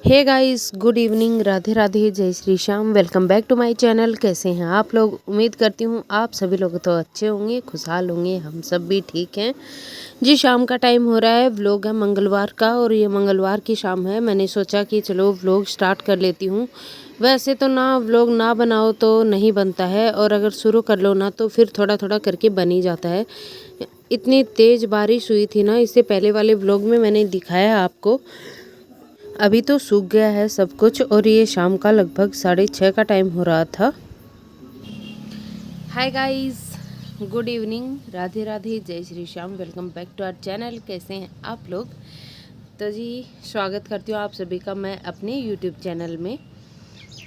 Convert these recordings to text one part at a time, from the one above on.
हे guys, good evening, Radhe Radhe, जय Shri Shyam. Welcome back to my channel. कैसे हैं आप लोग? उम्मीद करती हूँ आप सभी लोग तो अच्छे होंगे, खुशहाल होंगे। हम सब भी ठीक हैं जी। शाम का टाइम हो रहा है, व्लॉग है मंगलवार का और ये मंगलवार की शाम है। मैंने सोचा कि चलो व्लॉग स्टार्ट कर लेती हूँ। वैसे तो ना व्लॉग ना बनाओ तो नहीं बनता है, और अगर शुरू कर लो ना तो फिर थोड़ा थोड़ा करके बन ही जाता है। इतनी तेज़ बारिश हुई थी ना, इससे पहले वाले व्लॉग में मैंने दिखाया आपको। अभी तो सूख गया है सब कुछ, और ये शाम का लगभग 6:30 का टाइम हो रहा था। Hi guys, good evening, Radhe Radhe, जय Shri Shyam. Welcome back to our channel. कैसे हैं आप लोग? तो जी, स्वागत करती हूँ आप सभी का मैं अपने यूट्यूब चैनल में।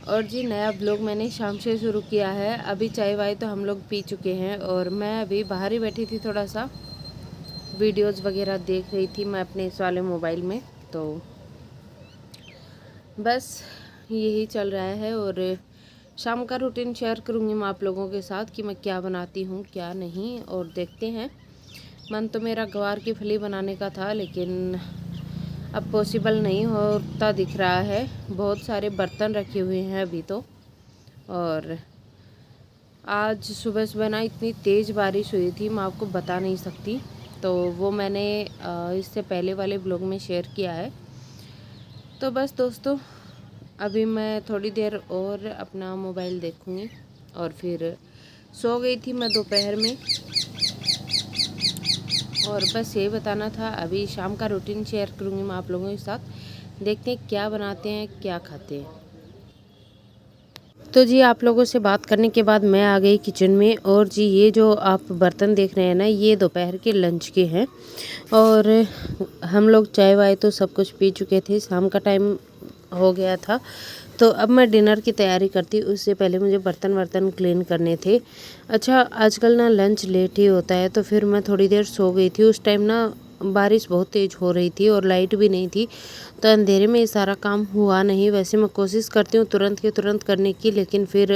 और जी, नया ब्लॉग मैंने शाम से शुरू किया है। अभी चाय वाय तो हम लोग पी चुके हैं, और मैं अभी बाहर ही बैठी थी, थोड़ा सा वीडियोज़ वगैरह देख रही थी मैं अपने इस वाले मोबाइल में। तो बस यही चल रहा है, और शाम का रूटीन शेयर करूँगी मैं आप लोगों के साथ कि मैं क्या बनाती हूँ क्या नहीं। और देखते हैं, मन तो मेरा गवार की फली बनाने का था, लेकिन अब पॉसिबल नहीं होता दिख रहा है। बहुत सारे बर्तन रखे हुए हैं अभी तो। और आज सुबह सुबह ना इतनी तेज़ बारिश हुई थी, मैं आपको बता नहीं सकती। तो वो मैंने इससे पहले वाले ब्लॉग में शेयर किया है। तो बस दोस्तों, अभी मैं थोड़ी देर और अपना मोबाइल देखूँगी, और फिर सो गई थी मैं दोपहर में। और बस ये बताना था, अभी शाम का रूटीन शेयर करूँगी मैं आप लोगों के साथ। देखते हैं क्या बनाते हैं क्या खाते हैं। तो जी, आप लोगों से बात करने के बाद मैं आ गई किचन में। और जी, ये जो आप बर्तन देख रहे हैं ना, ये दोपहर के लंच के हैं। और हम लोग चाय वाय तो सब कुछ पी चुके थे, शाम का टाइम हो गया था। तो अब मैं डिनर की तैयारी करती, उससे पहले मुझे बर्तन वर्तन क्लीन करने थे। अच्छा, आजकल ना लंच लेट ही होता है, तो फिर मैं थोड़ी देर सो गई थी। उस टाइम ना बारिश बहुत तेज़ हो रही थी और लाइट भी नहीं थी, तो अंधेरे में ये सारा काम हुआ नहीं। वैसे मैं कोशिश करती हूँ तुरंत के तुरंत करने की, लेकिन फिर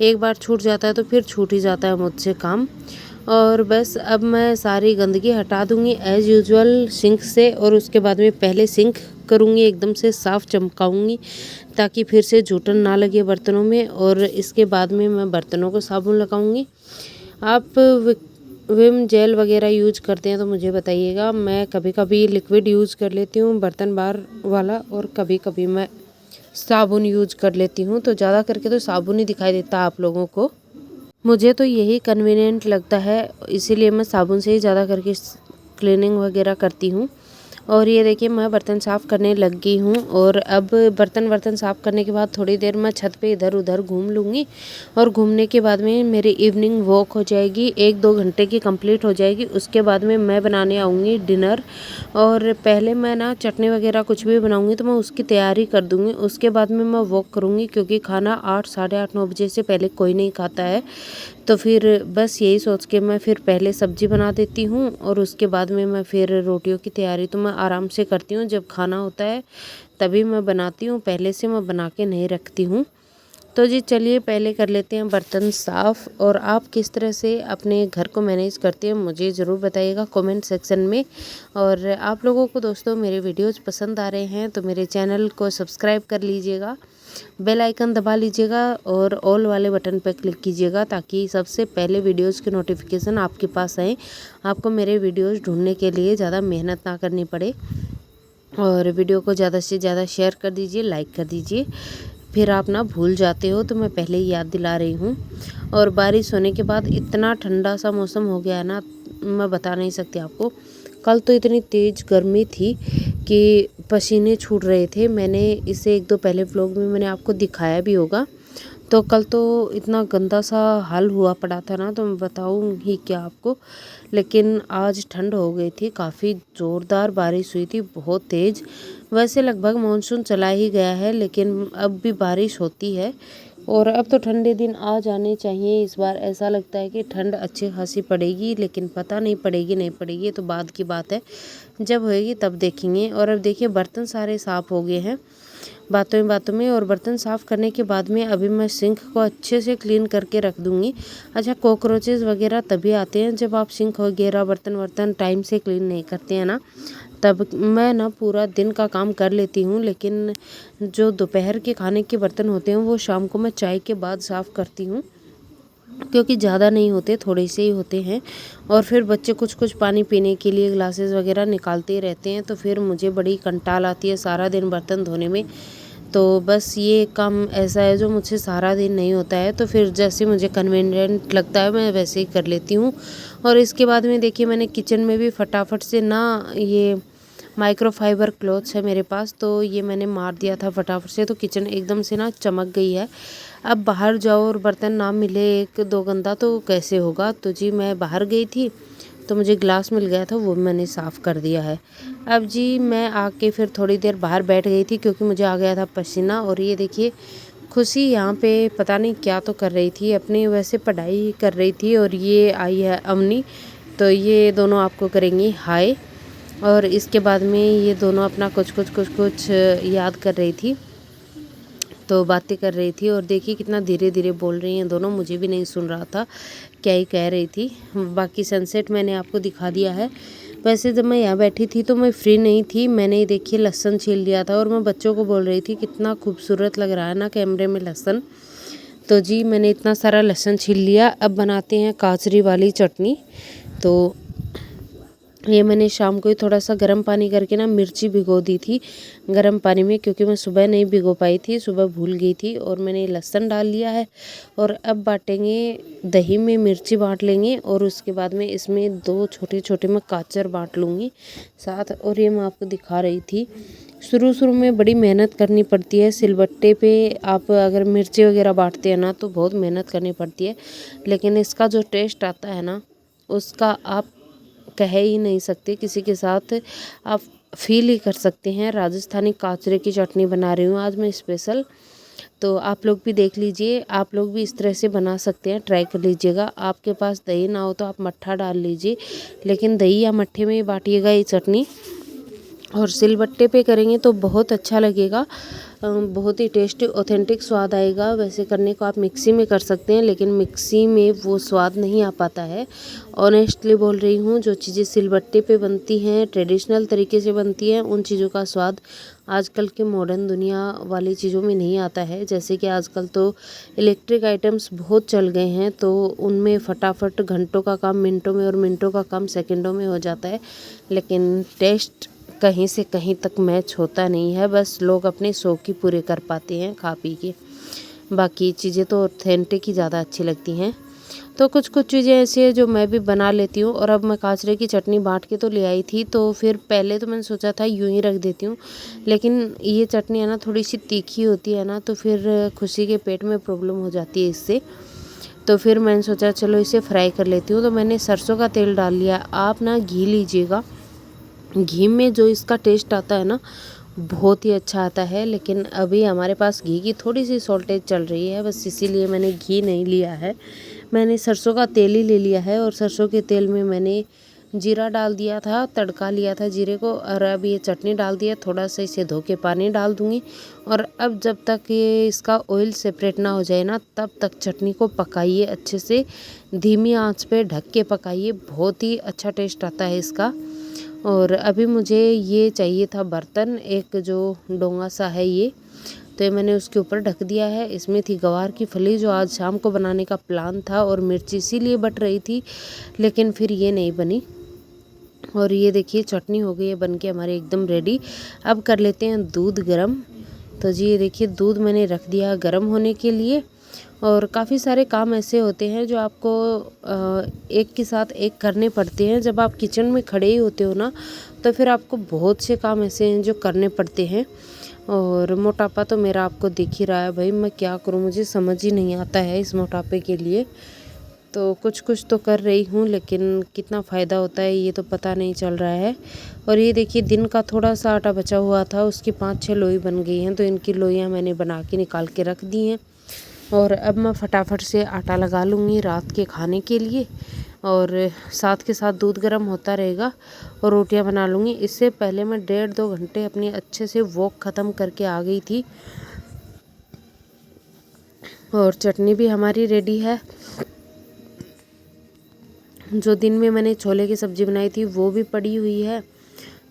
एक बार छूट जाता है तो फिर छूट ही जाता है मुझसे काम। और बस अब मैं सारी गंदगी हटा दूँगी एज़ यूजुअल सिंक से, और उसके बाद में पहले सिंक करूँगी, एकदम से साफ़ चमकाऊँगी ताकि फिर से जूठन ना लगे बर्तनों में। और इसके बाद में मैं बर्तनों को साबुन लगाऊँगी। आप विम जेल वगैरह यूज करते हैं तो मुझे बताइएगा। मैं कभी कभी लिक्विड यूज़ कर लेती हूँ बर्तन बार वाला, और कभी कभी मैं साबुन यूज कर लेती हूँ। तो ज़्यादा करके तो साबुन ही दिखाई देता है आप लोगों को। मुझे तो यही कन्वीनियंट लगता है, इसीलिए मैं साबुन से ही ज़्यादा करके क्लीनिंग वगैरह करती हूँ। और ये देखिए, मैं बर्तन साफ़ करने लग गई हूँ। और अब बर्तन साफ़ करने के बाद थोड़ी देर मैं छत पे इधर उधर घूम लूँगी, और घूमने के बाद में मेरी इवनिंग वॉक हो जाएगी, 1-2 घंटे की कंप्लीट हो जाएगी। उसके बाद में मैं बनाने आऊँगी डिनर। और पहले मैं ना चटनी वगैरह कुछ भी बनाऊँगी तो मैं उसकी तैयारी कर दूँगी। उसके बाद में मैं वॉक करूँगी, क्योंकि खाना 8, साढ़े 8, 9 बजे से पहले कोई नहीं खाता है। तो फिर बस यही सोच के मैं फिर पहले सब्ज़ी बना देती हूँ, और उसके बाद में मैं फिर रोटियों की तैयारी तो मैं आराम से करती हूँ। जब खाना होता है तभी मैं बनाती हूँ, पहले से मैं बना के नहीं रखती हूँ। तो जी चलिए, पहले कर लेते हैं बर्तन साफ़। और आप किस तरह से अपने घर को मैनेज करते हैं मुझे ज़रूर बताइएगा कमेंट सेक्शन में। और आप लोगों को दोस्तों मेरे वीडियोज़ पसंद आ रहे हैं तो मेरे चैनल को सब्सक्राइब कर लीजिएगा, बेल आइकन दबा लीजिएगा, और ऑल वाले बटन पर क्लिक कीजिएगा ताकि सबसे पहले वीडियोज़ की नोटिफिकेशन आपके पास आए, आपको मेरे वीडियोज़ ढूंढने के लिए ज़्यादा मेहनत ना करनी पड़े। और वीडियो को ज़्यादा से ज़्यादा शेयर कर दीजिए, लाइक कर दीजिए। फिर आप ना भूल जाते हो तो मैं पहले ही याद दिला रही हूँ। और बारिश होने के बाद इतना ठंडा सा मौसम हो गया है ना, मैं बता नहीं सकती आपको। कल तो इतनी तेज़ गर्मी थी कि पसीने छूट रहे थे। मैंने इसे 1-2 पहले व्लॉग में मैंने आपको दिखाया भी होगा। तो कल तो इतना गंदा सा हाल हुआ पड़ा था ना, तो मैं बताऊँगी क्या आपको। लेकिन आज ठंड हो गई थी, काफ़ी ज़ोरदार बारिश हुई थी, बहुत तेज़। वैसे लगभग मानसून चला ही गया है, लेकिन अब भी बारिश होती है। और अब तो ठंडे दिन आ जाने चाहिए। इस बार ऐसा लगता है कि ठंड अच्छी खासी पड़ेगी, लेकिन पता नहीं पड़ेगी नहीं पड़ेगी, ये तो बाद की बात है। जब होएगी तब देखेंगे। और अब देखिए, बर्तन सारे साफ़ हो गए हैं बातों में। और बर्तन साफ़ करने के बाद में अभी मैं सिंक को अच्छे से क्लीन करके रख दूँगी। अच्छा, कॉकरोचेज़ वगैरह तभी आते हैं जब आप सिंक वगैरह बर्तन वर्तन टाइम से क्लीन नहीं करते हैं ना, तब मैं ना पूरा दिन का काम कर लेती हूँ, लेकिन जो दोपहर के खाने के बर्तन होते हैं वो शाम को मैं चाय के बाद साफ़ करती हूँ, क्योंकि ज़्यादा नहीं होते, थोड़े से ही होते हैं। और फिर बच्चे कुछ कुछ पानी पीने के लिए ग्लासेस वगैरह निकालते ही रहते हैं, तो फिर मुझे बड़ी कंटाल आती है सारा दिन बर्तन धोने में। तो बस ये काम ऐसा है जो मुझसे सारा दिन नहीं होता है, तो फिर जैसे मुझे कन्वीनियंट लगता है मैं वैसे ही कर लेती हूँ। और इसके बाद में देखिए मैंने किचन में भी फटाफट से ना, ये माइक्रोफाइबर क्लॉथ्स है मेरे पास, तो ये मैंने मार दिया था फटाफट से, तो किचन एकदम से ना चमक गई है। अब बाहर जाओ और बर्तन ना मिले एक दो गंदा तो कैसे होगा। तो जी मैं बाहर गई थी तो मुझे ग्लास मिल गया था, वो मैंने साफ़ कर दिया है। अब जी मैं आके फिर थोड़ी देर बाहर बैठ गई थी क्योंकि मुझे आ गया था पसीना। और ये देखिए खुशी यहाँ पे पता नहीं क्या तो कर रही थी, अपनी वैसे पढ़ाई कर रही थी। और ये आई है अवनी, तो ये दोनों आपको करेंगी हाय। और इसके बाद में ये दोनों अपना कुछ याद कर रही थी, तो बातें कर रही थी। और देखिए कितना धीरे धीरे बोल रही हैं दोनों, मुझे भी नहीं सुन रहा था क्या ही कह रही थी। बाकी सनसेट मैंने आपको दिखा दिया है। वैसे जब मैं यहाँ बैठी थी तो मैं फ्री नहीं थी, मैंने देखिए लहसुन छील लिया था और मैं बच्चों को बोल रही थी कितना खूबसूरत लग रहा है ना कैमरे में लहसुन। तो जी मैंने इतना सारा लहसुन छील लिया। अब बनाते हैं काचरी वाली चटनी। तो ये मैंने शाम को ही थोड़ा सा गर्म पानी करके ना मिर्ची भिगो दी थी गर्म पानी में, क्योंकि मैं सुबह नहीं भिगो पाई थी, सुबह भूल गई थी। और मैंने लहसुन डाल लिया है और अब बाटेंगे, दही में मिर्ची बांट लेंगे और उसके बाद में इसमें दो छोटे छोटे मैं गाजर बांट लूँगी साथ। और ये मैं आपको दिखा रही थी, शुरू में बड़ी मेहनत करनी पड़ती है सिलबट्टे पे। आप अगर मिर्ची वगैरह बांटते हैं ना तो बहुत मेहनत करनी पड़ती है, लेकिन इसका जो टेस्ट आता है ना उसका आप कह ही नहीं सकते, किसी के साथ आप फील ही कर सकते हैं। राजस्थानी काचरे की चटनी बना रही हूँ आज मैं स्पेशल, तो आप लोग भी देख लीजिए, आप लोग भी इस तरह से बना सकते हैं, ट्राई कर लीजिएगा। आपके पास दही ना हो तो आप मट्ठा डाल लीजिए, लेकिन दही या मट्ठे में ही बाटिएगा ये चटनी। और सिलबट्टे पे करेंगे तो बहुत अच्छा लगेगा, बहुत ही टेस्टी ऑथेंटिक स्वाद आएगा। वैसे करने को आप मिक्सी में कर सकते हैं, लेकिन मिक्सी में वो स्वाद नहीं आ पाता है। ऑनेस्टली बोल रही हूँ, जो चीज़ें सिलबट्टे पे बनती हैं, ट्रेडिशनल तरीके से बनती हैं, उन चीज़ों का स्वाद आजकल के मॉडर्न दुनिया वाली चीज़ों में नहीं आता है। जैसे कि आजकल तो इलेक्ट्रिक आइटम्स बहुत चल गए हैं, तो उनमें फटाफट घंटों का काम मिनटों में और मिनटों का काम सेकंडों में हो जाता है, लेकिन टेस्ट कहीं से कहीं तक मैच होता नहीं है। बस लोग अपने शौक ही पूरे कर पाते हैं खा पी के, बाकी चीज़ें तो ऑथेंटिक ही ज़्यादा अच्छी लगती हैं। तो कुछ चीज़ें ऐसी है जो मैं भी बना लेती हूँ। और अब मैं काचरे की चटनी बांट के तो ले आई थी, तो फिर पहले तो मैंने सोचा था यूं ही रख देती हूँ, लेकिन ये चटनी है ना थोड़ी सी तीखी होती है ना, तो फिर खुशी के पेट में प्रॉब्लम हो जाती है इससे। तो फिर मैंने सोचा चलो इसे फ्राई कर लेती हूँ, तो मैंने सरसों का तेल डाल लिया। आप ना घी लीजिएगा, घी में जो इसका टेस्ट आता है ना बहुत ही अच्छा आता है, लेकिन अभी हमारे पास घी की थोड़ी सी शॉर्टेज चल रही है, बस इसीलिए मैंने घी नहीं लिया है। मैंने सरसों का तेल ही ले लिया है और सरसों के तेल में मैंने जीरा डाल दिया था, तड़का लिया था जीरे को। और अब ये चटनी डाल दिया, थोड़ा सा इसे धो के पानी डाल दूँगी। और अब जब तक ये इसका ऑयल सेपरेट ना हो जाए ना तब तक चटनी को पकाइए अच्छे से, धीमी आंच पे ढक के पकाइए, बहुत ही अच्छा टेस्ट आता है इसका। और अभी मुझे ये चाहिए था बर्तन, एक जो डोंगा सा है ये, तो ये मैंने उसके ऊपर ढक दिया है। इसमें थी गवार की फली जो आज शाम को बनाने का प्लान था, और मिर्ची इसीलिए बट रही थी, लेकिन फिर ये नहीं बनी। और ये देखिए चटनी हो गई है बन के हमारे एकदम रेडी। अब कर लेते हैं दूध गरम। तो जी ये देखिए दूध मैंने रख दिया गरम होने के लिए। और काफ़ी सारे काम ऐसे होते हैं जो आपको एक के साथ एक करने पड़ते हैं। जब आप किचन में खड़े ही होते हो ना तो फिर आपको बहुत से काम ऐसे हैं जो करने पड़ते हैं। और मोटापा तो मेरा आपको दिख ही रहा है भाई, मैं क्या करूँ, मुझे समझ ही नहीं आता है इस मोटापे के लिए। तो कुछ तो कर रही हूँ, लेकिन कितना फ़ायदा होता है ये तो पता नहीं चल रहा है। और ये देखिए दिन का थोड़ा सा आटा बचा हुआ था, उसकी 5-6 लोई बन गई हैं, तो इनकी लोइयाँ मैंने बना के निकाल के रख दी हैं। और अब मैं फटाफट से आटा लगा लूँगी रात के खाने के लिए, और साथ के साथ दूध गर्म होता रहेगा और रोटियां बना लूँगी। इससे पहले मैं 1.5-2 घंटे अपनी अच्छे से वॉक ख़त्म करके आ गई थी। और चटनी भी हमारी रेडी है। जो दिन में मैंने छोले की सब्ज़ी बनाई थी वो भी पड़ी हुई है।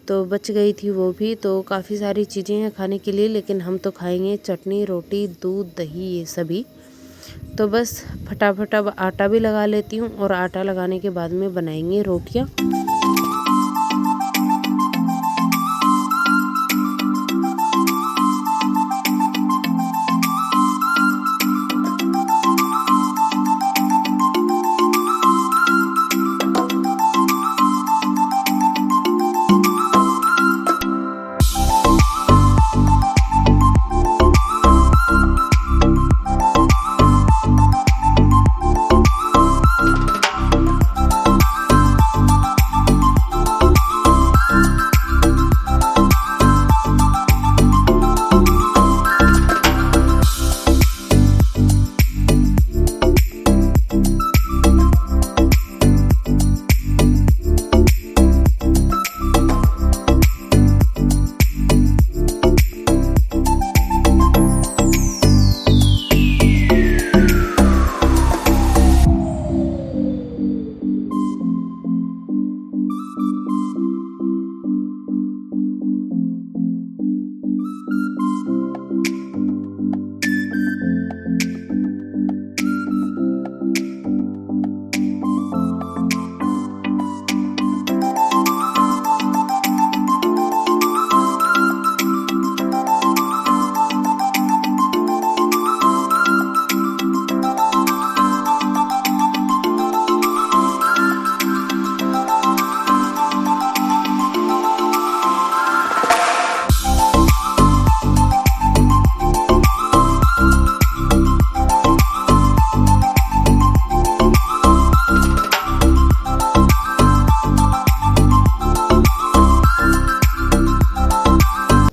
तो बच गई थी वो भी। तो काफ़ी सारी चीज़ें हैं खाने के लिए, लेकिन हम तो खाएंगे चटनी, रोटी, दूध, दही, ये सभी। तो बस फटाफट अब आटा भी लगा लेती हूँ, और आटा लगाने के बाद में बनाएंगे रोटियाँ।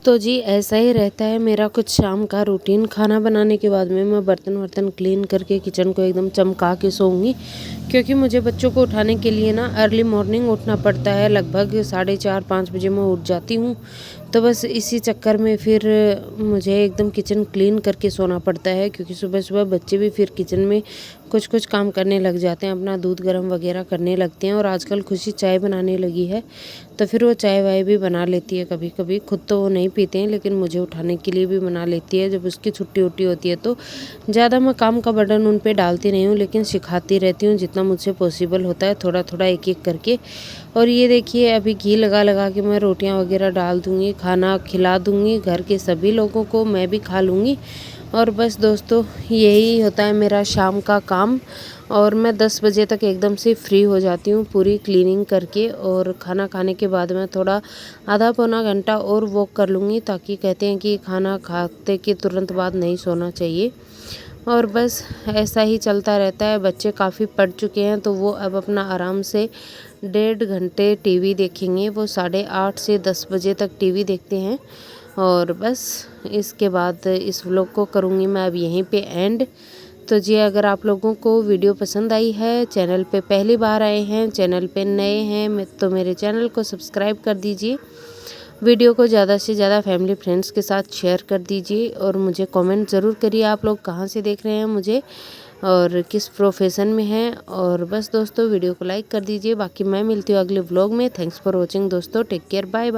तो जी ऐसा ही रहता है मेरा कुछ शाम का रूटीन। खाना बनाने के बाद में मैं बर्तन वर्तन क्लीन करके किचन को एकदम चमका के सोऊंगी, क्योंकि मुझे बच्चों को उठाने के लिए ना अर्ली मॉर्निंग उठना पड़ता है। लगभग 4:30-5 बजे मैं उठ जाती हूँ। तो बस इसी चक्कर में फिर मुझे एकदम किचन क्लीन करके सोना पड़ता है, क्योंकि सुबह सुबह बच्चे भी फिर किचन में कुछ कुछ काम करने लग जाते हैं, अपना दूध गर्म वगैरह करने लगते हैं। और आजकल खुशी चाय बनाने लगी है, तो फिर वो चाय वाय भी बना लेती है कभी कभी। खुद तो वो नहीं पीते हैं, लेकिन मुझे उठाने के लिए भी बना लेती है। जब उसकी छुट्टी उट्टी होती है तो ज़्यादा मैं काम का बर्डन उन पे डालती नहीं हूँ, लेकिन सिखाती रहती हूँ जितना मुझसे पॉसिबल होता है, थोड़ा थोड़ा एक एक करके। और ये देखिए अभी घी लगा लगा के मैं रोटियाँ वगैरह डाल दूँगी, खाना खिला दूँगी घर के सभी लोगों को, मैं भी खा लूँगी। और बस दोस्तों यही होता है मेरा शाम का काम। और मैं 10 बजे तक एकदम से फ्री हो जाती हूँ पूरी क्लीनिंग करके। और खाना खाने के बाद मैं थोड़ा आधा पौना घंटा और वॉक कर लूँगी, ताकि कहते हैं कि खाना खाते के तुरंत बाद नहीं सोना चाहिए। और बस ऐसा ही चलता रहता है। बच्चे काफ़ी पढ़ चुके हैं, तो वो अब अपना आराम से 1.5 घंटे टीवी देखेंगे। वो 8:30 से 10 बजे तक टीवी देखते हैं। और बस इसके बाद इस व्लॉग को करूँगी मैं अब यहीं पे एंड। तो जी अगर आप लोगों को वीडियो पसंद आई है, चैनल पे पहली बार आए हैं, चैनल पे नए हैं, तो मेरे चैनल को सब्सक्राइब कर दीजिए। वीडियो को ज़्यादा से ज़्यादा फैमिली फ्रेंड्स के साथ शेयर कर दीजिए। और मुझे कमेंट ज़रूर करिए आप लोग कहाँ से देख रहे हैं मुझे, और किस प्रोफेशन में हैं। और बस दोस्तों वीडियो को लाइक कर दीजिए। बाकी मैं मिलती हूँ अगले व्लॉग में। थैंक्स फॉर वॉचिंग दोस्तों, टेक केयर, बाय बाय।